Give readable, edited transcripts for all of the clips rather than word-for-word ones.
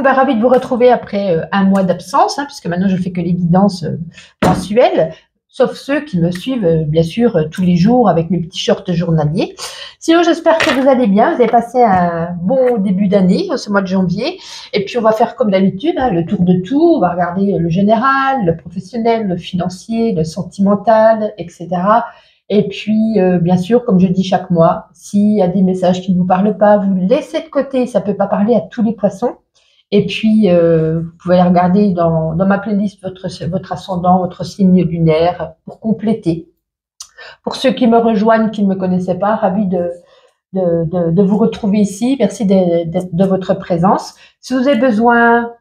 ben, ravie de vous retrouver après un mois d'absence, hein, puisque maintenant je fais que les guidances mensuelles, sauf ceux qui me suivent, bien sûr, tous les jours avec mes petits shorts journaliers. Sinon, j'espère que vous allez bien, vous avez passé un bon début d'année, ce mois de janvier, et puis on va faire comme d'habitude, hein, le tour de tout, on va regarder le général, le professionnel, le financier, le sentimental, etc. Et puis, bien sûr, comme je dis chaque mois, s'il y a des messages qui ne vous parlent pas, vous laissez de côté, ça ne peut pas parler à tous les poissons. Et puis, vous pouvez aller regarder dans ma playlist votre ascendant, votre signe lunaire pour compléter. Pour ceux qui me rejoignent, qui ne me connaissaient pas, ravi de vous retrouver ici. Merci de votre présence. Si vous avez besoin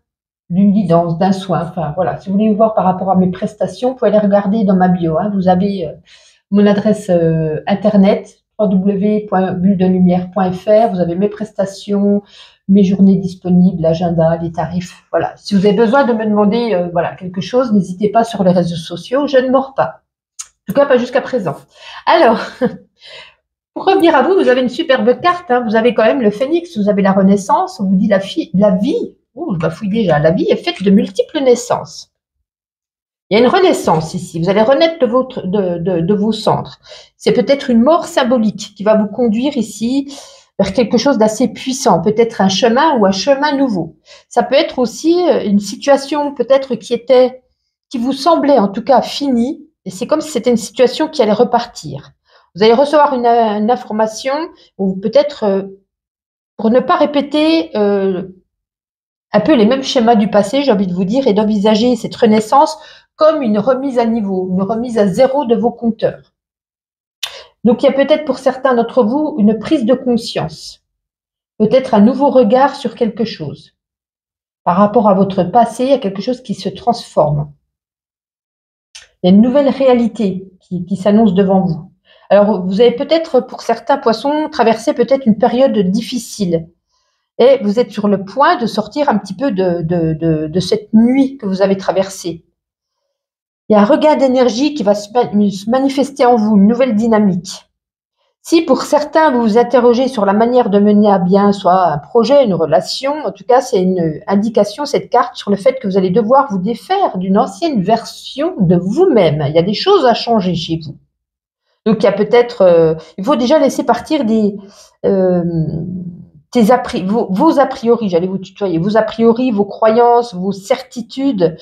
d'une guidance, d'un soin, enfin voilà, si vous voulez me voir par rapport à mes prestations, vous pouvez aller regarder dans ma bio. Hein, vous avez mon adresse internet www.bulledelumière.fr. Vous avez mes prestations, mes journées disponibles, l'agenda, les tarifs. Voilà. Si vous avez besoin de me demander voilà quelque chose, n'hésitez pas sur les réseaux sociaux. Je ne mords pas. En tout cas, pas jusqu'à présent. Alors, pour revenir à vous, vous avez une superbe carte. Hein. Vous avez quand même le phénix, vous avez la renaissance. On vous dit la vie. Oh, je bafouille déjà. La vie est faite de multiples naissances. Il y a une renaissance ici. Vous allez renaître de vos cendres. C'est peut-être une mort symbolique qui va vous conduire ici vers quelque chose d'assez puissant. Peut-être un chemin ou un chemin nouveau. Ça peut être aussi une situation peut-être qui vous semblait en tout cas finie. Et c'est comme si c'était une situation qui allait repartir. Vous allez recevoir une information ou peut-être pour ne pas répéter un peu les mêmes schémas du passé, j'ai envie de vous dire, et d'envisager cette renaissance comme une remise à niveau, une remise à zéro de vos compteurs. Donc, il y a peut-être pour certains d'entre vous une prise de conscience, peut-être un nouveau regard sur quelque chose. Par rapport à votre passé, il y a quelque chose qui se transforme. Il y a une nouvelle réalité qui s'annonce devant vous. Alors, vous avez peut-être, pour certains poissons, traversé peut-être une période difficile. Et vous êtes sur le point de sortir un petit peu de cette nuit que vous avez traversée. Il y a un regain d'énergie qui va se manifester en vous, une nouvelle dynamique. Si pour certains, vous vous interrogez sur la manière de mener à bien soit un projet, une relation, en tout cas, c'est une indication, cette carte, sur le fait que vous allez devoir vous défaire d'une ancienne version de vous-même. Il y a des choses à changer chez vous. Donc, il y a peut-être... il faut déjà laisser partir vos a priori, j'allais vous tutoyer, vos a priori, vos croyances, vos certitudes,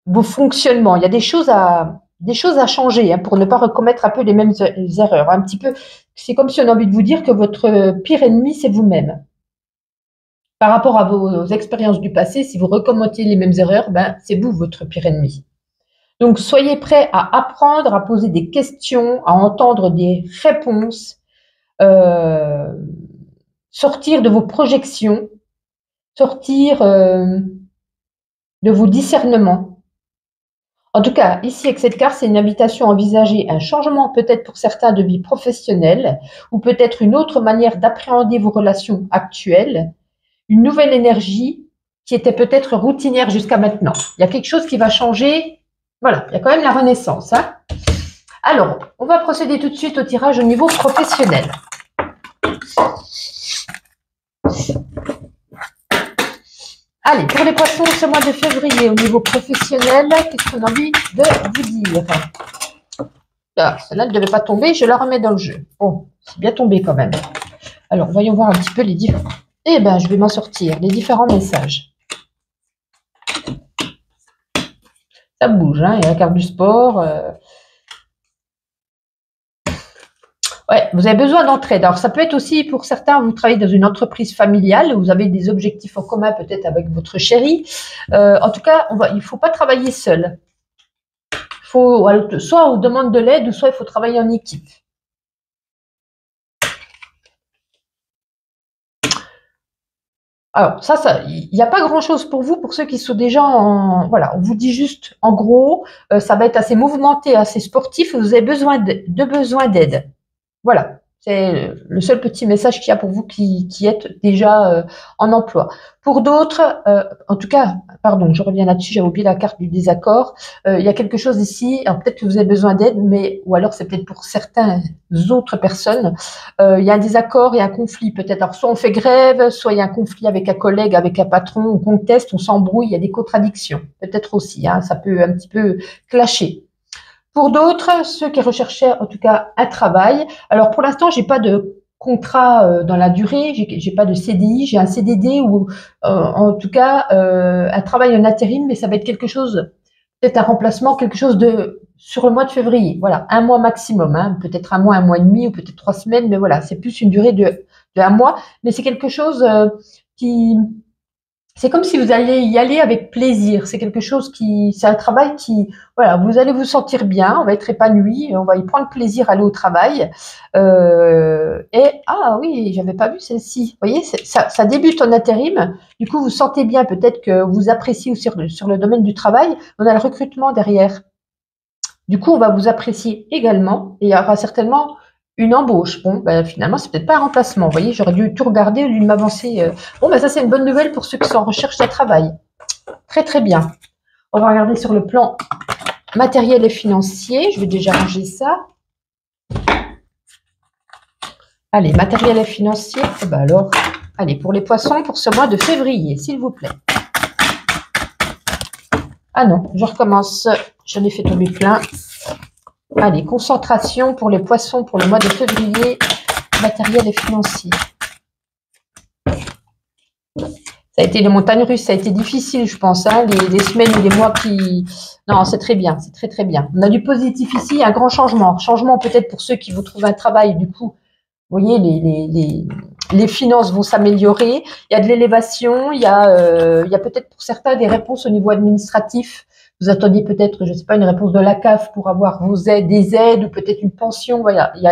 vos fonctionnements. Il y a des choses à changer hein, pour ne pas recommettre un peu les mêmes erreurs. Un petit peu, c'est comme si on a envie de vous dire que votre pire ennemi, c'est vous-même. Par rapport à vos expériences du passé, si vous recommettez les mêmes erreurs, ben, c'est vous votre pire ennemi. Donc, soyez prêts à apprendre, à poser des questions, à entendre des réponses, sortir de vos projections, sortir de vos discernements. En tout cas, ici, avec cette carte, c'est une invitation à envisager un changement peut-être pour certains de vie professionnelle ou peut-être une autre manière d'appréhender vos relations actuelles, une nouvelle énergie qui était peut-être routinière jusqu'à maintenant. Il y a quelque chose qui va changer. Voilà, il y a quand même la renaissance. Hein. Alors, on va procéder tout de suite au tirage au niveau professionnel. Allez, pour les poissons, ce mois de février, au niveau professionnel, qu'est-ce qu'on a envie de vous dire? Ah, celle-là ne devait pas tomber, je la remets dans le jeu. Bon, c'est bien tombé quand même. Alors, voyons voir un petit peu les différents... Eh bien, je vais m'en sortir, les différents messages. Ça bouge, hein, il y a la carte du sport... Ouais, vous avez besoin d'entraide. Alors, ça peut être aussi, pour certains, vous travaillez dans une entreprise familiale, vous avez des objectifs en commun peut-être avec votre chéri. En tout cas, il ne faut pas travailler seul. Soit on demande de l'aide, ou soit il faut travailler en équipe. Alors, il n'y a pas grand-chose pour vous, pour ceux qui sont déjà en... Voilà, on vous dit juste, en gros, ça va être assez mouvementé, assez sportif, vous avez besoin d'aide. Voilà, C'est le seul petit message qu'il y a pour vous qui êtes déjà en emploi. Pour d'autres, en tout cas, pardon, je reviens là-dessus, j'ai oublié la carte du désaccord. Il y a quelque chose ici, alors peut-être que vous avez besoin d'aide, mais ou alors c'est peut-être pour certaines autres personnes. Il y a un désaccord, il y a un conflit peut-être. Alors soit on fait grève, soit il y a un conflit avec un collègue, avec un patron, on conteste, on s'embrouille, il y a des contradictions. Peut-être aussi, hein, ça peut un petit peu clasher. Pour d'autres, ceux qui recherchaient en tout cas un travail. Alors pour l'instant, j'ai pas de contrat dans la durée, j'ai pas de CDI, j'ai un CDD ou en tout cas un travail en intérim, mais ça va être quelque chose, peut-être un remplacement, quelque chose de sur le mois de février. Voilà, un mois maximum, hein, peut-être un mois et demi ou peut-être 3 semaines, mais voilà, c'est plus une durée de un mois, mais c'est quelque chose qui c'est comme si vous alliez y aller avec plaisir. C'est quelque chose c'est un travail qui, voilà, vous allez vous sentir bien, on va être épanoui, on va y prendre plaisir à aller au travail. Ah oui, j'avais pas vu celle-ci. Vous voyez, ça débute en intérim. Du coup, vous sentez bien, peut-être que vous appréciez aussi sur le domaine du travail. On a le recrutement derrière. Du coup, on va vous apprécier également et il y aura certainement une embauche. Bon, ben, finalement, c'est peut-être pas un remplacement. Vous voyez, j'aurais dû tout regarder au lieu de m'avancer. Bon, ben, ça, c'est une bonne nouvelle pour ceux qui sont en recherche de travail. Très, très bien. On va regarder sur le plan matériel et financier. Je vais déjà ranger ça. Allez, matériel et financier. Eh ben alors, allez, pour les poissons, pour ce mois de février, s'il vous plaît. Ah non, je recommence. J'en ai fait tomber plein. Allez, concentration pour les poissons pour le mois de février, matériel et financier. Ça a été les montagnes russes, ça a été difficile, je pense, hein, les semaines ou les mois qui... Non, c'est très bien, c'est très très bien. On a du positif ici, un grand changement. Changement peut-être pour ceux qui vous trouvent un travail, du coup, vous voyez, les finances vont s'améliorer. Il y a de l'élévation, il y a peut-être pour certains des réponses au niveau administratif. Vous attendiez peut-être, je ne sais pas, une réponse de la CAF pour avoir vos aides, des aides ou peut-être une pension. Voilà, il y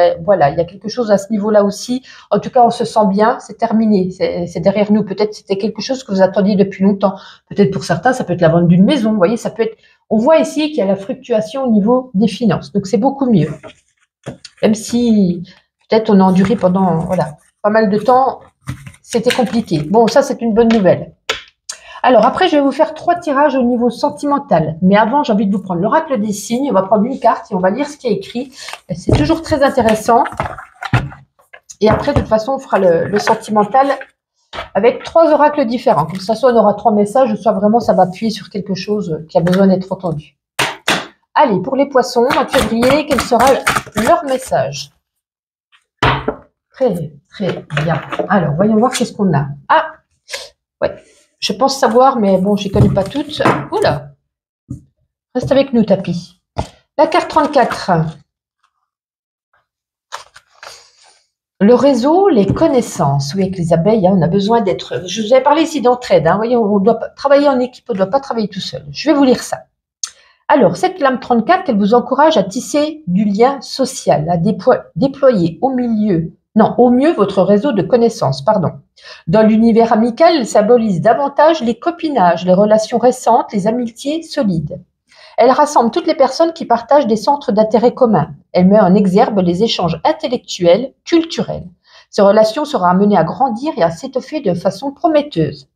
a quelque chose à ce niveau-là aussi. En tout cas, on se sent bien, c'est terminé, c'est derrière nous. Peut-être c'était quelque chose que vous attendiez depuis longtemps. Peut-être pour certains, ça peut être la vente d'une maison. Vous voyez, ça peut être. On voit ici qu'il y a la fluctuation au niveau des finances, donc c'est beaucoup mieux. Même si peut-être on a enduré pendant pas mal de temps, c'était compliqué. Bon, ça c'est une bonne nouvelle. Alors après, je vais vous faire 3 tirages au niveau sentimental. Mais avant, j'ai envie de vous prendre l'oracle des signes. On va prendre une carte et on va lire ce qui est écrit. C'est toujours très intéressant. Et après, de toute façon, on fera le sentimental avec 3 oracles différents. Comme ça, soit on aura 3 messages, soit vraiment ça va appuyer sur quelque chose qui a besoin d'être entendu. Allez, pour les poissons, mois de février, quel sera leur message? Très, très bien. Alors, voyons voir qu'est-ce qu'on a. Ah, ouais. Je pense savoir, mais bon, je ne les connais pas toutes. Oula! Reste avec nous, tapis. La carte 34. Le réseau, les connaissances. Oui, avec les abeilles, hein, on a besoin d'être... Je vous avais parlé ici d'entraide. Hein, voyez, on doit travailler en équipe, on ne doit pas travailler tout seul. Je vais vous lire ça. Alors, cette lame 34, elle vous encourage à tisser du lien social, à déployer au mieux votre réseau de connaissances. Dans l'univers amical, elle symbolise davantage les copinages, les relations récentes, les amitiés solides. Elle rassemble toutes les personnes qui partagent des centres d'intérêt communs. Elle met en exergue les échanges intellectuels, culturels. Ces relations seront amenées à grandir et à s'étoffer de façon prometteuse.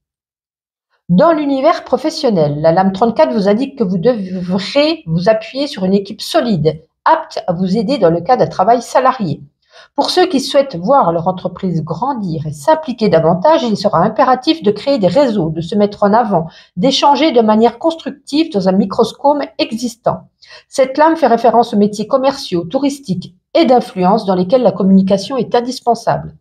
Dans l'univers professionnel, la lame 34 vous indique que vous devrez vous appuyer sur une équipe solide, apte à vous aider dans le cas d'un travail salarié. Pour ceux qui souhaitent voir leur entreprise grandir et s'impliquer davantage, il sera impératif de créer des réseaux, de se mettre en avant, d'échanger de manière constructive dans un microscope existant. Cette lame fait référence aux métiers commerciaux, touristiques et d'influence dans lesquels la communication est indispensable.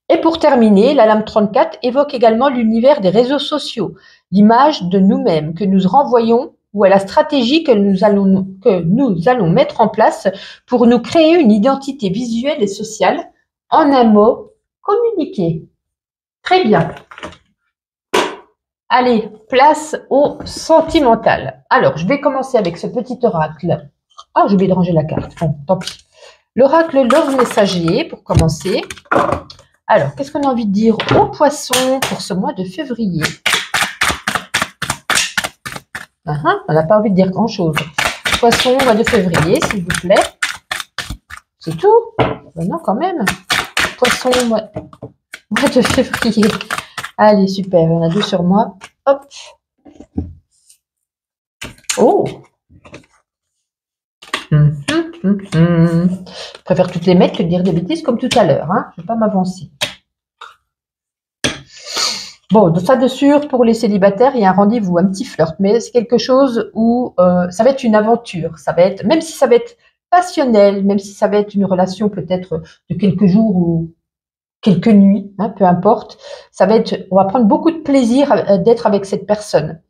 Et pour terminer, la lame 34 évoque également l'univers des réseaux sociaux, l'image de nous-mêmes que nous renvoyons ou à la stratégie que nous allons mettre en place pour nous créer une identité visuelle et sociale. En un mot, communiquer. Très bien. Allez, place au sentimental. Alors, je vais commencer avec ce petit oracle. Ah, j'ai oublié de ranger la carte. Bon, tant pis. L'oracle Love Messager, pour commencer. Alors, qu'est-ce qu'on a envie de dire aux poissons pour ce mois de février? On n'a pas envie de dire grand-chose. Poisson, mois de février, s'il vous plaît. C'est tout? Ben non, quand même. Poisson, mois de février. Allez, super, il y en a 2 sur moi. Hop. Oh. Je préfère toutes les mettre que de dire des bêtises comme tout à l'heure. Hein. Je ne vais pas m'avancer. Bon, ça de sûr, pour les célibataires, il y a un rendez-vous, un petit flirt, mais c'est quelque chose où ça va être une aventure. Ça va être, même si ça va être passionnel, même si ça va être une relation peut-être de quelques jours ou quelques nuits, hein, peu importe, ça va être, on va prendre beaucoup de plaisir d'être avec cette personne.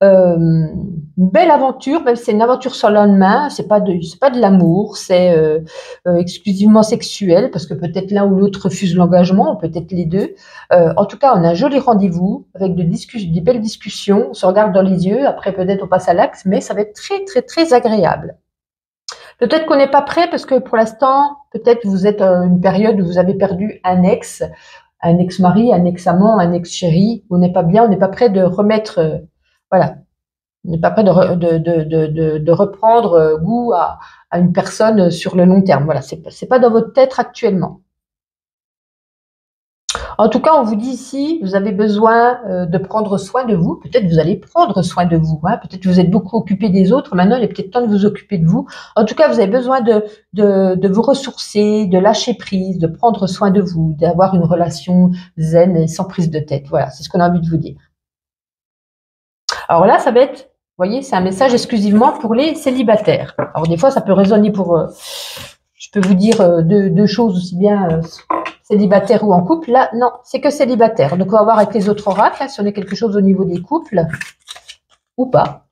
Une belle aventure, même si c'est une aventure sans lendemain, c'est pas de l'amour, c'est exclusivement sexuel, parce que peut-être l'un ou l'autre refuse l'engagement, ou peut-être les deux. En tout cas, on a un joli rendez-vous avec des belles discussions, on se regarde dans les yeux, après peut-être on passe à l'acte, mais ça va être très très très agréable. Peut-être qu'on n'est pas prêt parce que pour l'instant, peut-être vous êtes une période où vous avez perdu un ex-mari, un ex-amant, un ex-chéri, on n'est pas bien, on n'est pas prêt de remettre, voilà, on n'est pas prêt de reprendre goût à une personne sur le long terme. Voilà, c'est pas dans votre tête actuellement. En tout cas, on vous dit ici, vous avez besoin de prendre soin de vous. Peut-être vous allez prendre soin de vous. Hein. Peut-être vous êtes beaucoup occupé des autres. Maintenant, il est peut-être temps de vous occuper de vous. En tout cas, vous avez besoin de vous ressourcer, de lâcher prise, de prendre soin de vous, d'avoir une relation zen et sans prise de tête. Voilà, c'est ce qu'on a envie de vous dire. Alors là, ça va être, vous voyez, c'est un message exclusivement pour les célibataires. Alors des fois, ça peut résonner pour, je peux vous dire deux choses aussi bien célibataire ou en couple. Là, non, c'est que célibataire. Donc, on va voir avec les autres oracles hein, si on a quelque chose au niveau des couples ou pas.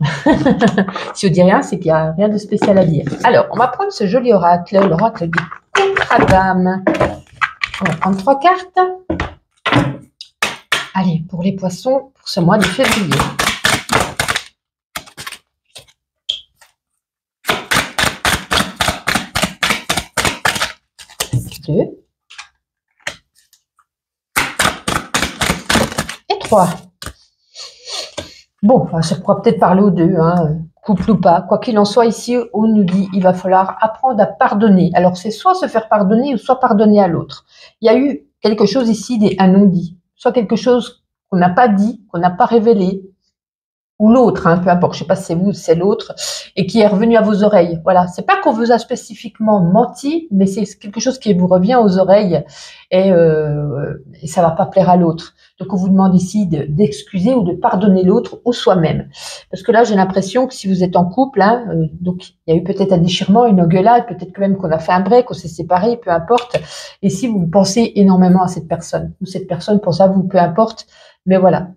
Si on dit rien, c'est qu'il n'y a rien de spécial à dire. Alors, on va prendre ce joli oracle, l'oracle du Contradame. On va prendre 3 cartes. Allez, pour les poissons, pour ce mois de février. Et 3. Bon, ça pourra peut-être parler aux deux, hein, couple ou pas. Quoi qu'il en soit, ici, on nous dit il va falloir apprendre à pardonner. Alors, c'est soit se faire pardonner ou soit pardonner à l'autre. Il y a eu quelque chose ici, un non-dit. Soit quelque chose qu'on n'a pas dit, qu'on n'a pas révélé, ou l'autre, hein, peu importe, je ne sais pas si c'est vous ou c'est l'autre, et qui est revenu à vos oreilles. Voilà, c'est pas qu'on vous a spécifiquement menti, mais c'est quelque chose qui vous revient aux oreilles et ça va pas plaire à l'autre. Donc on vous demande ici d'excuser ou de pardonner l'autre ou soi-même. Parce que là, j'ai l'impression que si vous êtes en couple, hein, donc il y a eu peut-être un déchirement, une engueulade, peut-être quand même qu'on a fait un break, qu'on s'est séparés, peu importe. Et si vous pensez énormément à cette personne, ou cette personne pense à vous, peu importe. Mais voilà,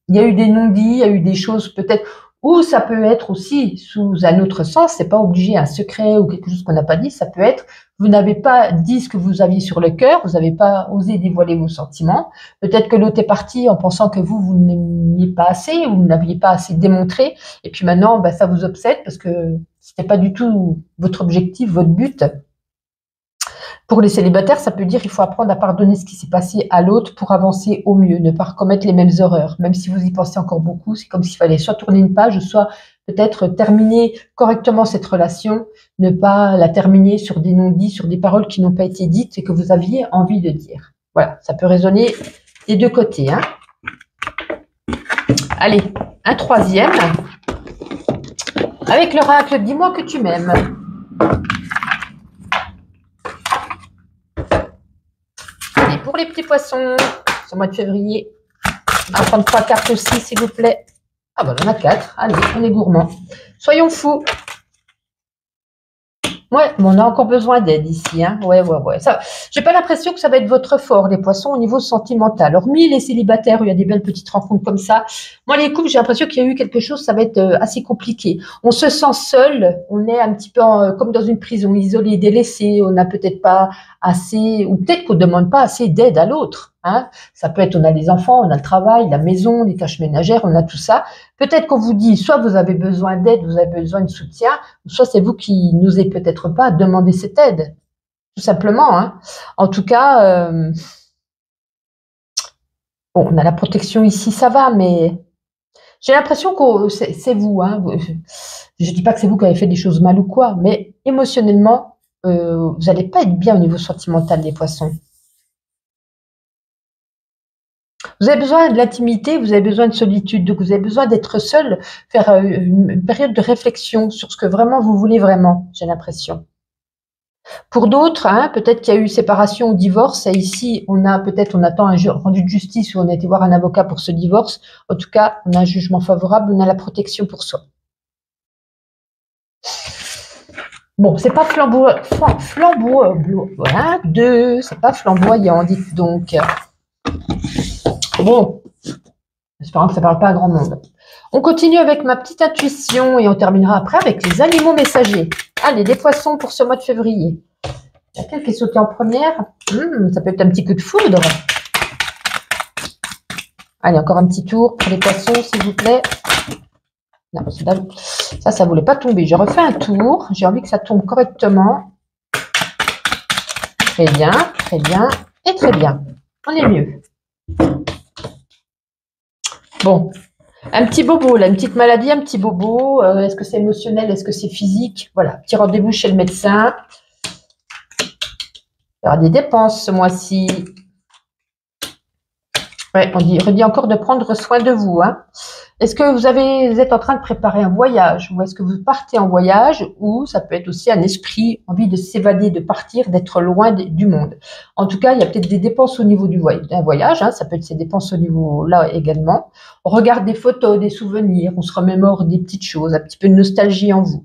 il y a eu des non-dits, il y a eu des choses peut-être, ou ça peut être aussi sous un autre sens, c'est pas obligé un secret ou quelque chose qu'on n'a pas dit, ça peut être, vous n'avez pas dit ce que vous aviez sur le cœur, vous n'avez pas osé dévoiler vos sentiments, peut-être que l'autre est parti en pensant que vous n'aimiez pas assez, ou vous n'aviez pas assez démontré, et puis maintenant, ça vous obsède parce que c'était pas du tout votre objectif, votre but. Pour les célibataires, ça peut dire qu'il faut apprendre à pardonner ce qui s'est passé à l'autre pour avancer au mieux, ne pas recommettre les mêmes erreurs. Même si vous y pensez encore beaucoup, c'est comme s'il fallait soit tourner une page, soit peut-être terminer correctement cette relation, ne pas la terminer sur des non-dits, sur des paroles qui n'ont pas été dites et que vous aviez envie de dire. Voilà, ça peut résonner des deux côtés. Hein. Allez, un troisième. Avec l'oracle, dis-moi que tu m'aimes. Pour les petits poissons, ce mois de février, on va prendre 3 cartes aussi, s'il vous plaît. Ah ben, on en a 4. Allez, on est gourmand. Soyons fous. Ouais, mais on a encore besoin d'aide ici. Hein. Ouais. J'ai pas l'impression que ça va être votre fort, les poissons, au niveau sentimental. Hormis les célibataires, où il y a des belles petites rencontres comme ça. Moi, les couples, j'ai l'impression qu'il y a eu quelque chose, ça va être assez compliqué. On se sent seul, on est un petit peu comme dans une prison, isolé, délaissé. On n'a peut-être pas assez, ou peut-être qu'on ne demande pas assez d'aide à l'autre. Hein. Ça peut être, on a les enfants, on a le travail, la maison, les tâches ménagères, on a tout ça. Peut-être qu'on vous dit, soit vous avez besoin d'aide, vous avez besoin de soutien, soit c'est vous qui n'osez peut-être pas demander cette aide, tout simplement. Hein. En tout cas, bon, on a la protection ici, ça va, mais j'ai l'impression que c'est vous. Hein. Je ne dis pas que c'est vous qui avez fait des choses mal ou quoi, mais émotionnellement, vous n'allez pas être bien au niveau sentimental, les poissons. Vous avez besoin de l'intimité, vous avez besoin de solitude, donc vous avez besoin d'être seul, faire une période de réflexion sur ce que vraiment vous voulez vraiment, j'ai l'impression. Pour d'autres, hein, peut-être qu'il y a eu séparation ou divorce, et ici, on attend un rendu de justice ou on a été voir un avocat pour ce divorce. En tout cas, on a un jugement favorable, on a la protection pour soi. Bon, c'est pas flamboyant, c'est pas flamboyant, dites donc. Bon, j'espère que ça parle pas à grand monde. On continue avec ma petite intuition et on terminera après avec les animaux messagers. Allez, les poissons pour ce mois de février. Laquelle qui est sautée en première? Ça peut être un petit coup de foudre. Allez, encore un petit tour pour les poissons, s'il vous plaît. Non, ça voulait pas tomber. Je refais un tour. J'ai envie que ça tombe correctement. Très bien et très bien. On est mieux. Bon, un petit bobo, là, une petite maladie, un petit bobo. Est-ce que c'est émotionnel? Est-ce que c'est physique? Voilà, petit rendez-vous chez le médecin. Il y aura des dépenses ce mois-ci. Ouais, on redit encore de prendre soin de vous. Hein. Est-ce que vous êtes en train de préparer un voyage? Ou est-ce que vous partez en voyage? Ou ça peut être aussi un esprit, envie de s'évader, de partir, d'être loin du monde. En tout cas, il y a peut-être des dépenses au niveau d'un voyage. Hein, ça peut être ces dépenses au niveau là également. On regarde des photos, des souvenirs, on se remémore des petites choses, un petit peu de nostalgie en vous.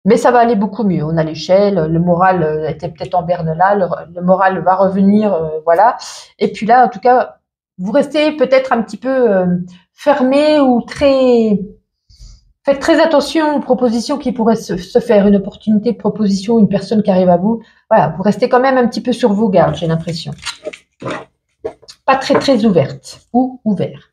Mais ça va aller beaucoup mieux. On a l'échelle, le moral était peut-être en berne là, le moral va revenir, voilà. Et puis là, en tout cas, vous restez peut-être un petit peu fermé ou faites très attention aux propositions qui pourraient se faire, une opportunité de proposition, une personne qui arrive à vous. Voilà, vous restez quand même un petit peu sur vos gardes, j'ai l'impression. Pas très ouverte ou ouvert.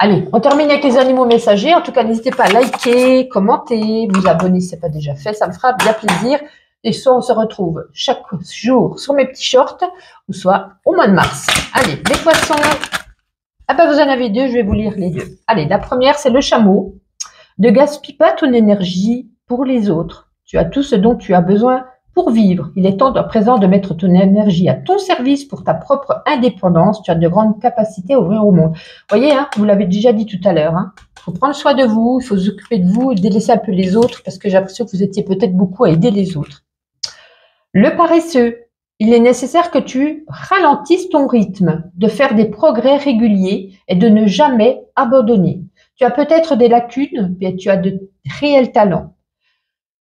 Allez, on termine avec les animaux messagers. En tout cas, n'hésitez pas à liker, commenter, vous abonner si ce n'est pas déjà fait. Ça me fera bien plaisir. Et soit on se retrouve chaque jour sur mes petits shorts, ou soit au mois de mars. Allez, les poissons. Ah ben, vous en avez deux, je vais vous lire les deux. Allez, la première, c'est le chameau. Ne gaspille pas ton énergie pour les autres. Tu as tout ce dont tu as besoin pour vivre. Il est temps à présent de mettre ton énergie à ton service pour ta propre indépendance. Tu as de grandes capacités à ouvrir au monde. Vous voyez, hein, vous l'avez déjà dit tout à l'heure. Il faut prendre soin de vous, il faut s'occuper de vous et délaisser un peu les autres parce que j'ai l'impression que vous étiez peut-être beaucoup à aider les autres. Le paresseux. Il est nécessaire que tu ralentisses ton rythme, de faire des progrès réguliers et de ne jamais abandonner. Tu as peut-être des lacunes, mais tu as de réels talents.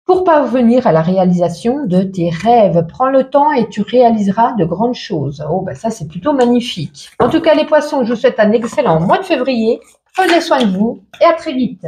Pour parvenir à la réalisation de tes rêves, prends le temps et tu réaliseras de grandes choses. Oh, ben ça, c'est plutôt magnifique. En tout cas, les poissons, je vous souhaite un excellent mois de février. Prenez soin de vous et à très vite.